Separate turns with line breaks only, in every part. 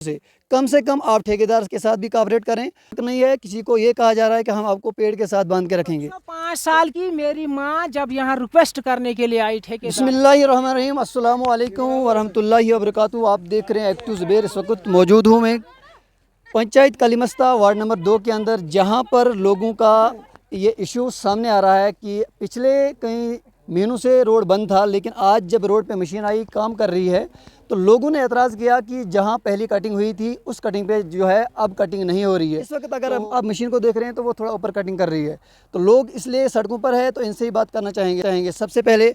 से कम आप ठेकेदार के साथ भी कॉपरेट करें। नहीं है किसी को ये कहा जा रहा है कि हम आपको पेड़ के साथ बांध के रखेंगे।
5 साल की मेरी माँ जब यहाँ रिक्वेस्ट करने के लिए आई ठेकेदार।
बिस्मिल्लाहिर्रहमानिर्रहीम, अस्सलाम वालेकुम वरहमतुल्लाहि वबरकातुहू। आप देख रहे हैं एक्टिव ज़ुबैर। इस वक्त मौजूद हूँ मैं पंचायत कलीमस्ता वार्ड नंबर 2 के अंदर, जहाँ पर लोगों का ये इशू सामने आ रहा है कि पिछले कई महीनों से रोड बंद था, लेकिन आज जब रोड पे मशीन आई काम कर रही है तो लोगों ने एतराज़ किया कि जहां पहली कटिंग हुई थी उस कटिंग पे जो है अब कटिंग नहीं हो रही है। इस वक्त अगर आप मशीन को देख रहे हैं तो वो थोड़ा ऊपर कटिंग कर रही है, तो लोग इसलिए सड़कों पर है, तो इनसे ही बात करना चाहेंगे। सबसे पहले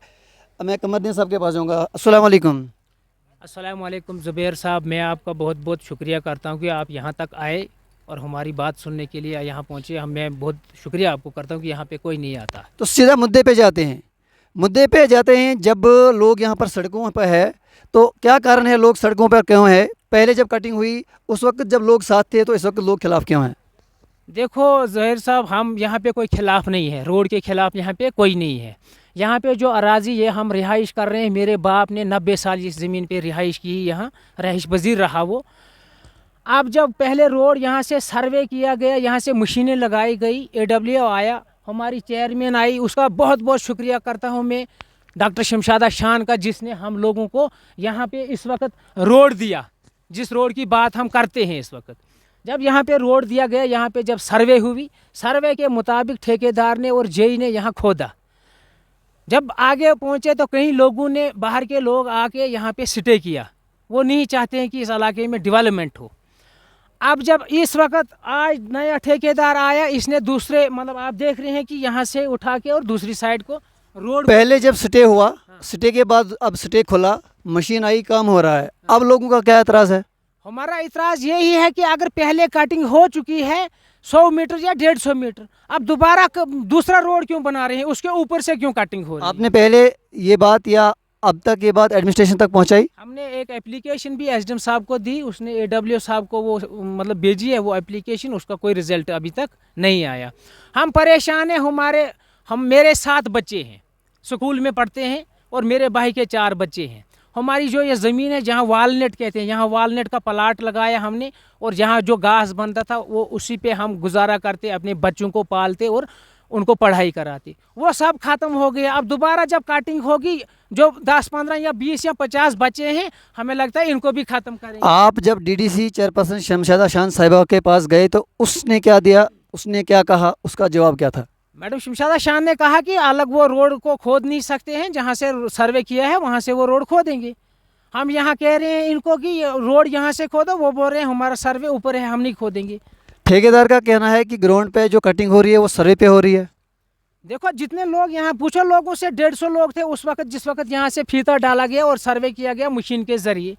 मैं कमरुद्दीन साहब के पास जाऊँगा। अस्सलाम वालेकुम।
अस्सलाम वालेकुम ज़ुबैर साहब, मैं आपका बहुत बहुत शुक्रिया करता हूँ कि आप यहाँ तक आए और हमारी बात सुनने के लिए यहाँ पहुँचे। मैं बहुत शुक्रिया आपको करता हूँ कि यहाँ पे कोई नहीं आता।
तो सीधा मुद्दे पे जाते हैं। जब लोग यहाँ पर सड़कों पर है तो क्या कारण है, लोग सड़कों पर क्यों है? पहले जब कटिंग हुई उस वक्त जब लोग साथ थे, तो इस वक्त लोग खिलाफ क्यों हैं?
देखो ज़ुबैर साहब, हम यहाँ पे कोई खिलाफ नहीं है, रोड के खिलाफ यहाँ पे कोई नहीं है। यहाँ पे जो अराज़ी है हम रिहाइश कर रहे हैं। मेरे बाप ने 90 साल इस ज़मीन पे रिहाइश की, यहाँ रहाइश पज़ीर रहा वो। अब जब पहले रोड यहाँ से सर्वे किया गया, यहाँ से मशीनें लगाई गई, AWO आया, हमारी चेयरमैन आई, उसका बहुत बहुत शुक्रिया करता हूँ मैं डॉक्टर शमशादा शान का, जिसने हम लोगों को यहाँ पे इस वक्त रोड दिया। जिस रोड की बात हम करते हैं इस वक्त, जब यहाँ पे रोड दिया गया, यहाँ पे जब सर्वे हुई, सर्वे के मुताबिक ठेकेदार ने और JE ने यहाँ खोदा। जब आगे पहुँचे तो कई लोगों ने, बाहर के लोग आके यहाँ पे स्टे किया। वो नहीं चाहते हैं कि इस इलाके में डेवलपमेंट हो। अब जब इस वक्त आज नया ठेकेदार आया, इसने दूसरे मतलब आप देख रहे हैं कि यहाँ से उठा के और दूसरी साइड को रोड,
पहले जब स्टे हुआ, स्टे के बाद अब स्टे खुला, मशीन आई, काम हो रहा है, अब लोगों का क्या एतराज़ है?
हमारा इतराज़ यही है कि अगर पहले कटिंग हो चुकी है 100 मीटर या 150 मीटर, अब दोबारा दूसरा रोड क्यों बना रहे हैं? उसके ऊपर से क्यों कटिंग हो रही है?
आपने पहले ये बात या अब तक ये बात एडमिनिस्ट्रेशन तक पहुंचाई?
हमने एक एप्लीकेशन भी SDM साहब को दी, उसने AWO साहब को वो मतलब भेजी है वो एप्लीकेशन, उसका कोई रिजल्ट अभी तक नहीं आया। हम परेशान हैं। मेरे 7 बच्चे हैं, स्कूल में पढ़ते हैं, और मेरे भाई के 4 बच्चे हैं। हमारी जो ये ज़मीन है, जहाँ वालनेट कहते हैं, यहाँ वालनेट का प्लाट लगाया हमने, और जहाँ जो घास बनता था वो उसी पे हम गुजारा करते, अपने बच्चों को पालते और उनको पढ़ाई कराते। वो सब ख़त्म हो गया। अब दोबारा जब कटिंग होगी, जो 10, 15 या 20 या 50 बच्चे हैं, हमें लगता है इनको भी ख़त्म करेंगे।
आप जब DDC चेयरपर्सन शमशादा शान साहिबा के पास गए तो उसने क्या दिया, उसने क्या कहा, उसका जवाब क्या था?
मैडम शमशादा शान ने कहा कि अलग वो रोड को खोद नहीं सकते हैं, जहाँ से सर्वे किया है वहाँ से वो रोड खोदेंगे। हम यहाँ कह रहे हैं इनको कि रोड यहाँ से खोदो, वो बोल रहे हैं हमारा सर्वे ऊपर है, हम नहीं खोदेंगे।
ठेकेदार का कहना है कि ग्राउंड पे जो कटिंग हो रही है वो सर्वे पे हो रही है।
देखो जितने लोग यहाँ पूछो, लोगों से 150 लोग थे उस वक्त, जिस वक्त यहाँ से फीता डाला गया और सर्वे किया गया मशीन के ज़रिए।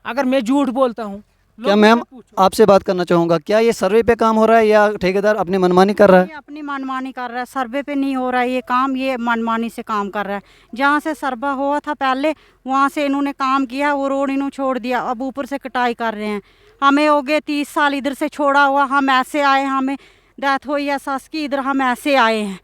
अगर मैं झूठ बोलता हूँ?
क्या मैम आपसे बात करना चाहूँगा, क्या ये सर्वे पे काम हो रहा है या ठेकेदार अपनी मनमानी कर रहा है?
ये अपनी मनमानी कर रहा है, सर्वे पे नहीं हो रहा है ये काम, ये मनमानी से काम कर रहा है। जहाँ से सर्वा हुआ था पहले, वहाँ से इन्होंने काम किया, वो रोड इन्होंने छोड़ दिया, अब ऊपर से कटाई कर रहे हैं। हमें हो गए 30 साल इधर से छोड़ा हुआ, हम ऐसे आए, हमें डेथ हुई है सास की, इधर हम ऐसे आए हैं।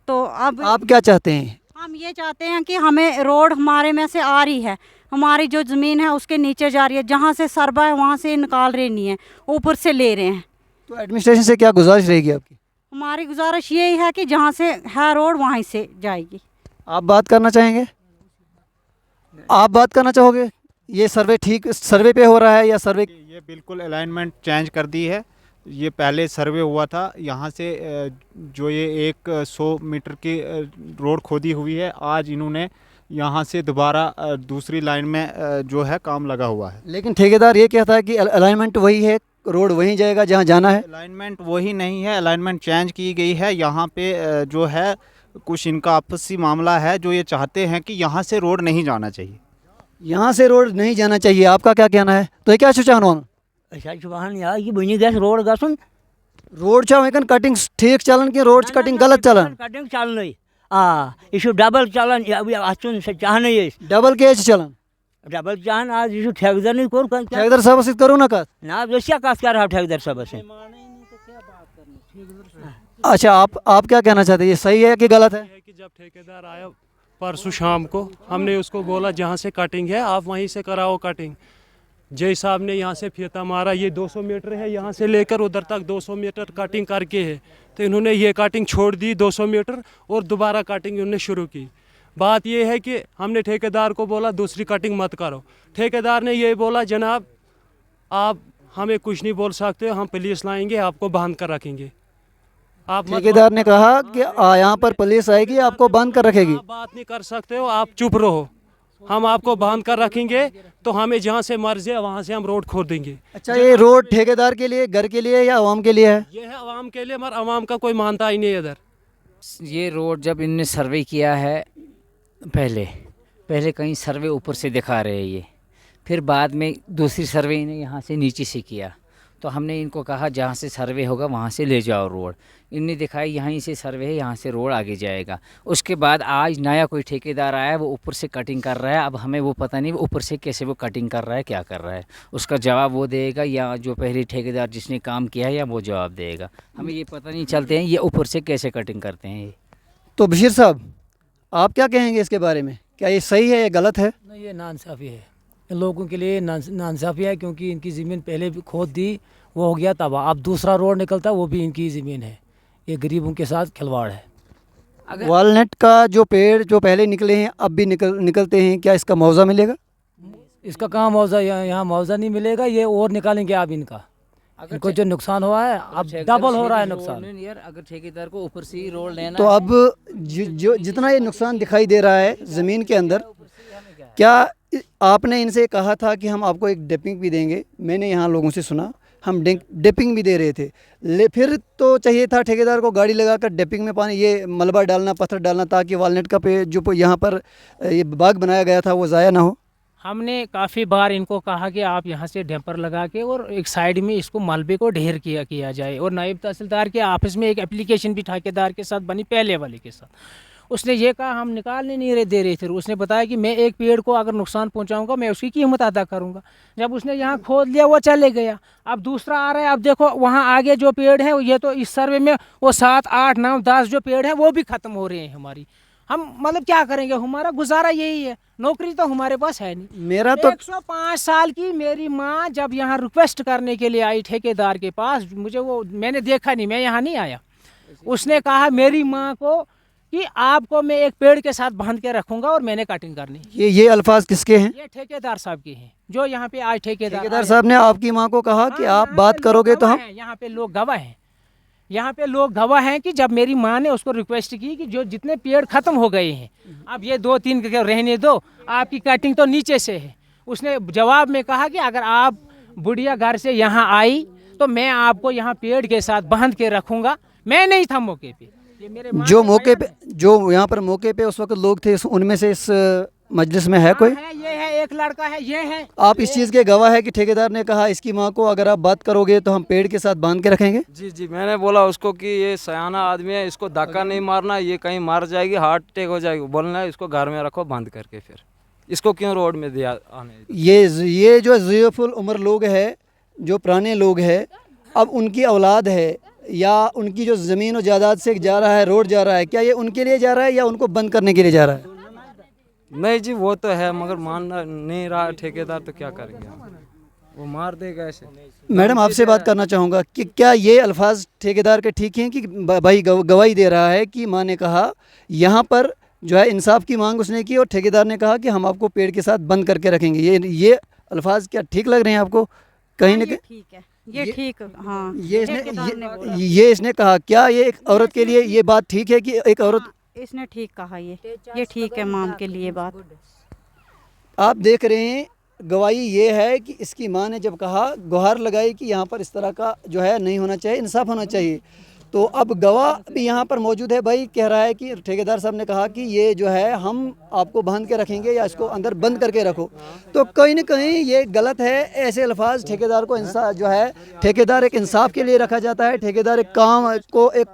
तो अब
आप क्या चाहते हैं?
हम ये चाहते हैं कि हमें रोड हमारे में से आ रही है, हमारी जो ज़मीन है उसके नीचे जा रही है, जहाँ से सर्वा है वहाँ से निकाल रहे नहीं है, ऊपर से ले रहे हैं।
तो एडमिनिस्ट्रेशन से क्या गुजारिश रहेगी आपकी?
हमारी गुजारिश यही है कि जहाँ से है रोड वहीं से जाएगी।
आप बात करना चाहेंगे? आप बात करना चाहोगे? ये सर्वे ठीक सर्वे पे हो रहा है या सर्वे?
ये बिल्कुल अलाइनमेंट चेंज कर दी है। ये पहले सर्वे हुआ था, यहाँ से जो ये 100 मीटर की रोड खोदी हुई है, आज इन्होंने यहाँ से दोबारा दूसरी लाइन में जो है काम लगा हुआ है।
लेकिन ठेकेदार ये कहता है कि अलाइनमेंट वही है, रोड वहीं जाएगा जहाँ जाना है।
अलाइनमेंट वही नहीं है, अलाइनमेंट चेंज की गई है। यहाँ पे जो है कुछ इनका आपसी मामला है, जो ये चाहते हैं कि यहाँ से रोड नहीं जाना चाहिए।
यहाँ से रोड नहीं जाना चाहिए, आपका क्या कहना है? तो क्या चाहन
यार ये बनी गैस रोड गसन
रोड चाहे कटिंग ठीक चलन कि रोड कटिंग गलत चलन?
कटिंग चलन यह डबल चलन अचुन चाहन
डबल के चलन
डबल चाहन आज यह ठेकेदार नहीं कोर
ठेकेदार साहब से करो ना कत
ना क्या कस कर रहा ठेकेदार साहब से।
अच्छा आप क्या कहना चाहते हैं, ये सही है कि गलत है?
कि जब ठेकेदार आया परसों शाम को, हमने उसको बोला जहाँ से कटिंग है आप वहीं से कराओ कटिंग, जय साहब ने यहाँ से फीता मारा, ये 200 मीटर है, यहाँ से लेकर उधर तक 200 मीटर कटिंग करके है। तो इन्होंने ये कटिंग छोड़ दी 200 मीटर और दोबारा कटिंग इन्होंने शुरू की। बात ये है कि हमने ठेकेदार को बोला दूसरी कटिंग मत करो। ठेकेदार ने ये बोला जनाब आप हमें कुछ नहीं बोल सकते, हम पुलिस लाएंगे, आपको बांध कर रखेंगे। आप मत
ठेकेदार ने कहा कि यहाँ पर पुलिस आएगी, आपको बंद कर रखेगी।
आप बात नहीं कर सकते हो, आप चुप रहो, हम आपको बांध कर रखेंगे। तो हमें जहाँ से मर्जी है वहाँ से हम रोड खोद देंगे।
अच्छा, ये रोड ठेकेदार के लिए, घर के लिए या आवाम के लिए है?
ये है आवाम के लिए, मगर आवाम का कोई मानता ही नहीं है इधर।
ये रोड जब इनने सर्वे किया है पहले कहीं सर्वे ऊपर से दिखा रहे हैं ये, फिर बाद में दूसरी सर्वे इन्हें यहाँ से नीचे से किया। तो हमने इनको कहा जहाँ से सर्वे होगा वहाँ से ले जाओ रोड। इनने दिखाई यहीं से सर्वे है, यहाँ से रोड आगे जाएगा। उसके बाद आज नया कोई ठेकेदार आया, वो ऊपर से कटिंग कर रहा है। अब हमें वो पता नहीं वो ऊपर से कैसे वो कटिंग कर रहा है, क्या कर रहा है, उसका जवाब वो देगा या जो पहले ठेकेदार जिसने काम किया है या वो जवाब देगा। हमें ये पता नहीं चलते हैं ये ऊपर से कैसे कटिंग करते हैं ये।
तो बशीर साहब, आप क्या कहेंगे इसके बारे में? क्या ये सही है या गलत है?
नहीं, ये नाइंसाफ़ी है, इन लोगों के लिए नाइंसाफ़ी है, क्योंकि इनकी ज़मीन पहले भी खोद दी, वो हो गया तबाह। अब दूसरा रोड निकलता वो भी इनकी ज़मीन है। ये गरीबों के साथ खिलवाड़ है।
वालनट का जो पेड़ जो पहले निकले हैं अब भी निकलते हैं, क्या इसका मुआवजा मिलेगा?
इसका कहाँ मुआवजा, यहाँ मुआवजा नहीं मिलेगा। ये और निकालेंगे अब इनका, इनको जो नुकसान हुआ है अब डबल हो रहा है नुकसान।
यार अगर ठेकेदार को ऊपर से ही रोड लेना
तो अब जो जितना ये नुकसान दिखाई दे रहा है ज़मीन के अंदर, क्या आपने इनसे कहा था कि हम आपको एक डिपिंग भी देंगे? मैंने यहाँ लोगों से सुना हम डिपिंग भी दे रहे थे, फिर तो चाहिए था ठेकेदार को गाड़ी लगाकर डिपिंग में पानी ये मलबा डालना, पत्थर डालना, ताकि वालनट का पे जो यहाँ पर ये बाग बनाया गया था वो ज़ाया ना हो।
हमने काफ़ी बार इनको कहा कि आप यहाँ से डैम्पर लगा के और एक साइड में इसको मलबे को ढेर किया जाए। और नायब तहसीलदार के ऑफिस में एक एप्लीकेशन भी ठेकेदार के साथ बनी, पहले वाले के साथ। उसने ये कहा हम निकालने नहीं दे रहे थे। उसने बताया कि मैं एक पेड़ को अगर नुकसान पहुंचाऊंगा मैं उसकी कीमत अदा करूंगा। जब उसने यहाँ खोद लिया वो चले गया। अब दूसरा आ रहा है, अब देखो वहाँ आगे जो पेड़ है ये तो इस सर्वे में वो 7, 8, 9, 10 जो पेड़ है वो भी ख़त्म हो रहे हैं हमारी। हम मतलब क्या करेंगे, हमारा गुजारा यही है, नौकरी तो हमारे पास है नहीं।
मेरा तो
105 साल की मेरी माँ जब यहाँ रिक्वेस्ट करने के लिए आई ठेकेदार के पास, मुझे वो मैंने देखा नहीं, मैं यहाँ नहीं आया। उसने कहा मेरी माँ को कि आपको मैं एक पेड़ के साथ बांध के रखूंगा और मैंने कटिंग करनी।
ये अल्फाज किसके हैं?
ये ठेकेदार साहब के हैं जो यहाँ पे आज
ठेकेदार साहब ने आपकी माँ को कहा कि आप बात करोगे तो हम,
यहाँ पे लोग गवाह हैं, यहाँ पे लोग गवाह हैं कि जब मेरी माँ ने उसको रिक्वेस्ट की कि जो जितने पेड़ खत्म हो गए हैं अब ये 2-3 रहने दो, आपकी कटिंग तो नीचे से है। उसने जवाब में कहा कि अगर आप बुढ़िया घर से यहाँ आई तो मैं आपको यहाँ पेड़ के साथ बांध के रखूँगा। मैं नहीं था मौके पे, ये मेरे
जो मौके पे जो यहाँ पर मौके पे उस वक्त लोग थे उनमें से इस मजलिस में है कोई?
ये है, एक लड़का है, ये है।
आप इस चीज़ के गवाह है कि ठेकेदार ने कहा इसकी माँ को अगर आप बात करोगे तो हम पेड़ के साथ बांध के रखेंगे?
जी, मैंने बोला उसको कि ये सयाना आदमी है, इसको धक्का नहीं मारना, ये कहीं मार जाएगी, हार्ट अटैक हो जाएगी। बोलना है इसको घर में रखो बांध करके, फिर इसको क्यों रोड में दिया आने।
ये जो ज़ियाफुल उम्र लोग है, जो पुराने लोग हैं, अब उनकी औलाद है या उनकी जो ज़मीन और जायदाद से जा रहा है, रोड जा रहा है, क्या ये उनके लिए जा रहा है या उनको बंद करने के लिए जा रहा है?
नहीं जी, वो तो है, मगर मानना नहीं रहा ठेकेदार, तो क्या करेंगे हम, वो मार देगा ऐसे।
मैडम आपसे बात करना चाहूँगा कि क्या ये अल्फाज ठेकेदार के ठीक हैं कि भाई गवाही दे रहा है कि माँ ने कहा यहाँ पर जो है इंसाफ की मांग उसने की और ठेकेदार ने कहा कि हम आपको पेड़ के साथ बंद करके रखेंगे, ये अल्फाज क्या ठीक लग रहे हैं आपको कहीं ना कहीं?
ठीक है, ये ठीक, हाँ।
ये इसने कहा, क्या ये एक औरत के लिए ये बात ठीक है कि एक औरत?
इसने ठीक कहा, ये ठीक है माम के लिए बात।
आप देख रहे हैं गवाही ये है कि इसकी माँ ने जब कहा, गुहार लगाई कि यहाँ पर इस तरह का जो है नहीं होना चाहिए, इंसाफ होना चाहिए। तो अब गवाह भी यहाँ पर मौजूद है, भाई कह रहा है कि ठेकेदार साहब ने कहा कि ये जो है हम आपको बांध के रखेंगे या इसको अंदर बंद करके रखो। तो कहीं ना कहीं ये गलत है, ऐसे अल्फाज ठेकेदार को इंसाफ जो है, ठेकेदार एक इंसाफ के लिए रखा जाता है, ठेकेदार एक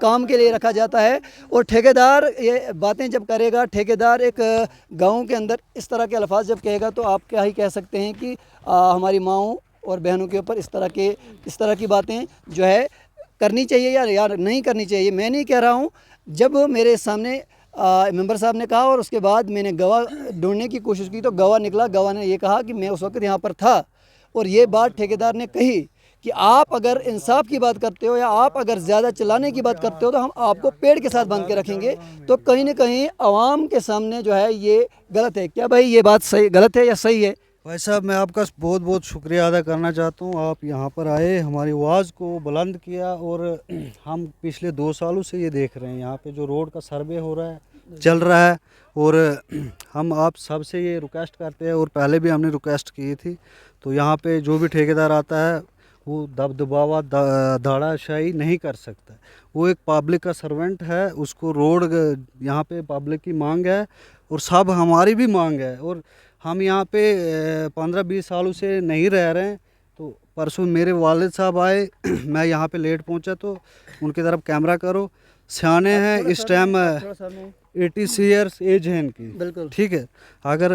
काम के लिए रखा जाता है। और ठेकेदार ये बातें जब करेगा, ठेकेदार एक गाँव के अंदर इस तरह के अल्फाज जब कहेगा तो आप क्या ही कह सकते हैं कि हमारी माँओं और बहनों के ऊपर इस तरह की बातें जो है करनी चाहिए या यार नहीं करनी चाहिए। मैं नहीं कह रहा हूँ, जब मेरे सामने मेंबर साहब ने कहा और उसके बाद मैंने गवाह ढूंढने की कोशिश की तो गवाह निकला। गवाह ने ये कहा कि मैं उस वक्त यहाँ पर था और ये बात ठेकेदार ने कही कि आप अगर इंसाफ की बात करते हो या आप अगर ज़्यादा चलाने की बात करते हो तो हम आपको पेड़ के साथ बांध के रखेंगे। तो कहीं ना कहीं आवाम के सामने जो है ये गलत है। क्या भाई ये बात सही गलत है या सही है?
भाई साहब, मैं आपका बहुत बहुत शुक्रिया अदा करना चाहता हूँ। आप यहाँ पर आए, हमारी आवाज़ को बुलंद किया, और हम पिछले 2 सालों से ये देख रहे हैं यहाँ पे जो रोड का सर्वे हो रहा है चल रहा है, और हम आप सबसे ये रिक्वेस्ट करते हैं, और पहले भी हमने रिक्वेस्ट की थी। तो यहाँ पे जो भी ठेकेदार आता है वो दबदबावा दाड़ाशाही नहीं कर सकता। वो एक पब्लिक का सर्वेंट है, उसको रोड यहाँ पे पब्लिक की मांग है और सब हमारी भी मांग है, और हम यहाँ पे 15-20 सालों से नहीं रह रहे हैं। तो परसों मेरे वालिद साहब आए, मैं यहाँ पे लेट पहुँचा, तो उनकी तरफ कैमरा करो। सियाने हैं, इस टाइम 86 ईयर्स एज है इनकी,
बिल्कुल
ठीक है। अगर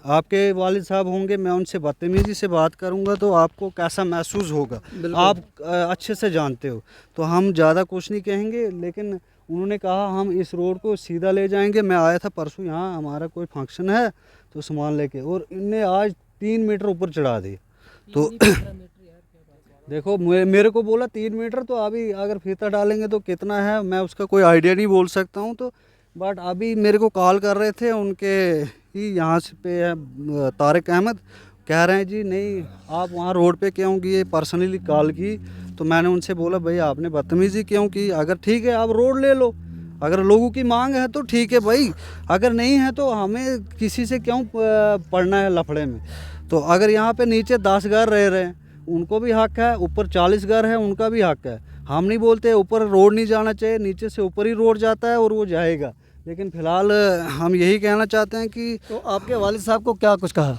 आपके वालिद साहब होंगे, मैं उनसे बदतमीज़ी से बात करूँगा तो आपको कैसा महसूस होगा, आप अच्छे से जानते हो। तो हम ज़्यादा कुछ नहीं कहेंगे, लेकिन उन्होंने कहा हम इस रोड को सीधा ले जाएंगे। मैं आया था परसों यहाँ, हमारा कोई फंक्शन है तो सामान लेके, और इनने आज 3 मीटर ऊपर चढ़ा दी। तो देखो, मेरे को बोला 3 मीटर, तो अभी अगर फीता डालेंगे तो कितना है मैं उसका कोई आइडिया नहीं बोल सकता हूँ। तो बट अभी मेरे को कॉल कर रहे थे उनके ही यहाँ से पे है तारिक अहमद, कह रहे हैं जी नहीं आप वहाँ रोड पे क्यों गए, पर्सनली कॉल की। तो मैंने उनसे बोला भाई आपने बदतमीज़ी क्यों की, अगर ठीक है आप रोड ले लो, अगर लोगों की मांग है तो ठीक है भाई, अगर नहीं है तो हमें किसी से क्यों पड़ना है लफड़े में। तो अगर यहाँ पे नीचे 10 घर रह रहे हैं उनको भी हक है, ऊपर 40 घर है उनका भी हक है। हम नहीं बोलते ऊपर रोड नहीं जाना चाहिए, नीचे से ऊपर ही रोड जाता है और वो जाएगा, लेकिन फ़िलहाल हम यही कहना चाहते हैं कि
तो आपके वालिद साहब को क्या कुछ कहा?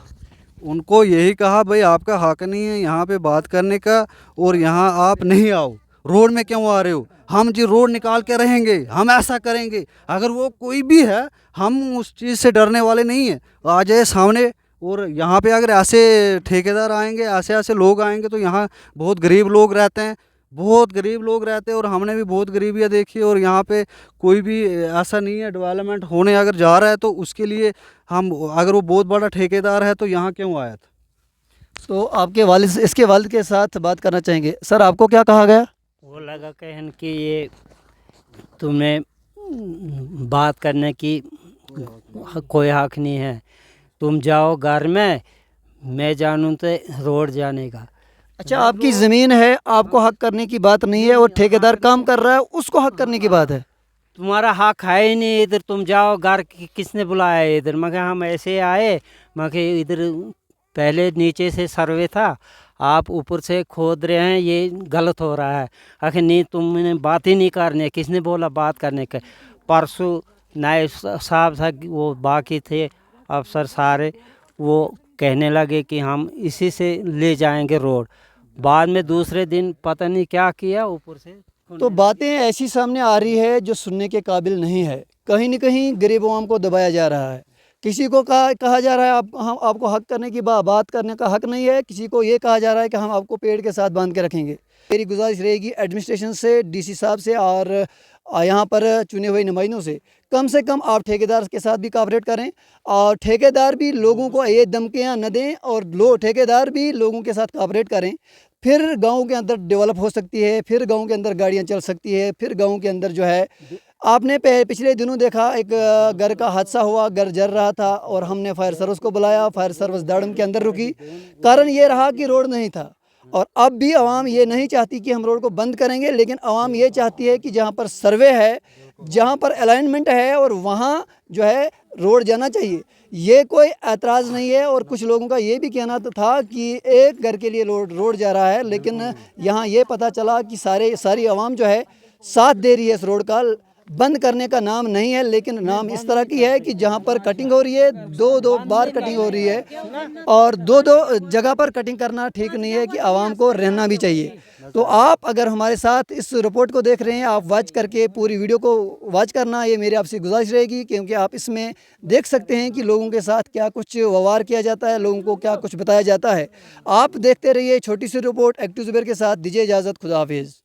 उनको यही कहा भाई आपका हक नहीं है यहाँ पे बात करने का, और यहाँ आप नहीं आओ, रोड में क्यों आ रहे हो, हम जी रोड निकाल के रहेंगे, हम ऐसा करेंगे। अगर वो कोई भी है, हम उस चीज़ से डरने वाले नहीं हैं, आ जाए सामने। और यहाँ पे अगर ऐसे ठेकेदार आएंगे, ऐसे ऐसे लोग आएंगे, तो यहाँ बहुत गरीब लोग रहते हैं, बहुत गरीब लोग रहते हैं, और हमने भी बहुत गरीबियाँ देखी। और यहाँ पे कोई भी ऐसा नहीं है, डेवलपमेंट होने अगर जा रहा है तो उसके लिए हम, अगर वो बहुत बड़ा ठेकेदार है तो यहाँ क्यों आया था।
तो आपके वालिद, इसके वालिद के साथ बात करना चाहेंगे। सर आपको क्या कहा गया?
वो लगा कहन कि ये तुम्हें बात करने की कोई हक नहीं है, तुम जाओ घर में, मैं जानूँ तो रोड जाने का।
अच्छा, आपकी ज़मीन है, आपको हक करने की बात नहीं है, और ठेकेदार काम कर रहा है उसको हक करने की बात है।
तुम्हारा हक है ही नहीं, इधर तुम जाओ घर, किसने बुलाया है इधर? मैं कहा हम ऐसे आए, मैं कहा इधर पहले नीचे से सर्वे था, आप ऊपर से खोद रहे हैं, ये गलत हो रहा है। आखिर नहीं, तुमने बात ही नहीं करनी है, किसने बोला बात करने का? परसों नायब साहब था, वो बाकी थे अफसर सारे, वो कहने लगे कि हम इसी से ले जाएंगे रोड। बाद में दूसरे दिन पता नहीं क्या किया, ऊपर से
तो बातें ऐसी सामने आ रही है जो सुनने के काबिल नहीं है। कहीं न कहीं गरीब आवाम को दबाया जा रहा है। किसी को कहा जा रहा है हम आपको हक करने की बात करने का हक नहीं है, किसी को ये कहा जा रहा है कि हम आपको पेड़ के साथ बांध के रखेंगे। मेरी गुजारिश रहेगी एडमिनिस्ट्रेशन से, डीसी साहब से और यहाँ पर चुने हुए नुमाइंदों से कम आप ठेकेदार के साथ भी कॉपरेट करें, और ठेकेदार भी लोगों को ये धमकियाँ न दें, और ठेकेदार भी लोगों के साथ कॉपरेट करें। फिर गाँव के अंदर डेवलप हो सकती है, फिर गाँव के अंदर गाड़ियाँ चल सकती है, फिर गाँव के अंदर जो है, आपने पिछले दिनों देखा एक घर का हादसा हुआ, घर जल रहा था और हमने फायर सर्विस को बुलाया, फायर सर्विस दाड़म के अंदर रुकी। कारण ये रहा कि रोड नहीं था। और अब भी आवाम ये नहीं चाहती कि हम रोड को बंद करेंगे, लेकिन आवाम ये चाहती है कि जहाँ पर सर्वे है, जहाँ पर अलाइनमेंट है, और वहाँ जो है रोड जाना चाहिए। ये कोई ऐतराज़ नहीं है। और कुछ लोगों का ये भी कहना था कि एक घर के लिए रोड जा रहा है, लेकिन यहाँ ये पता चला कि सारी आवाम जो है साथ दे रही है इस रोड का। बंद करने का नाम नहीं है, लेकिन नाम इस तरह की है कि जहाँ पर कटिंग हो रही है, दो बार कटिंग हो रही है, और दो जगह पर कटिंग करना ठीक नहीं है कि आवाम को रहना भी चाहिए। तो आप अगर हमारे साथ इस रिपोर्ट को देख रहे हैं, आप वॉच करके पूरी वीडियो को वॉच करना, ये मेरी आपसे गुजारिश रहेगी, क्योंकि आप इसमें देख सकते हैं कि लोगों के साथ क्या कुछ व्यवहार किया जाता है, लोगों को क्या कुछ बताया जाता है। आप देखते रहिए छोटी सी रिपोर्ट एक्टिव ज़ुबैर के साथ। दीजिए इजाज़त, खुदा हाफिज़।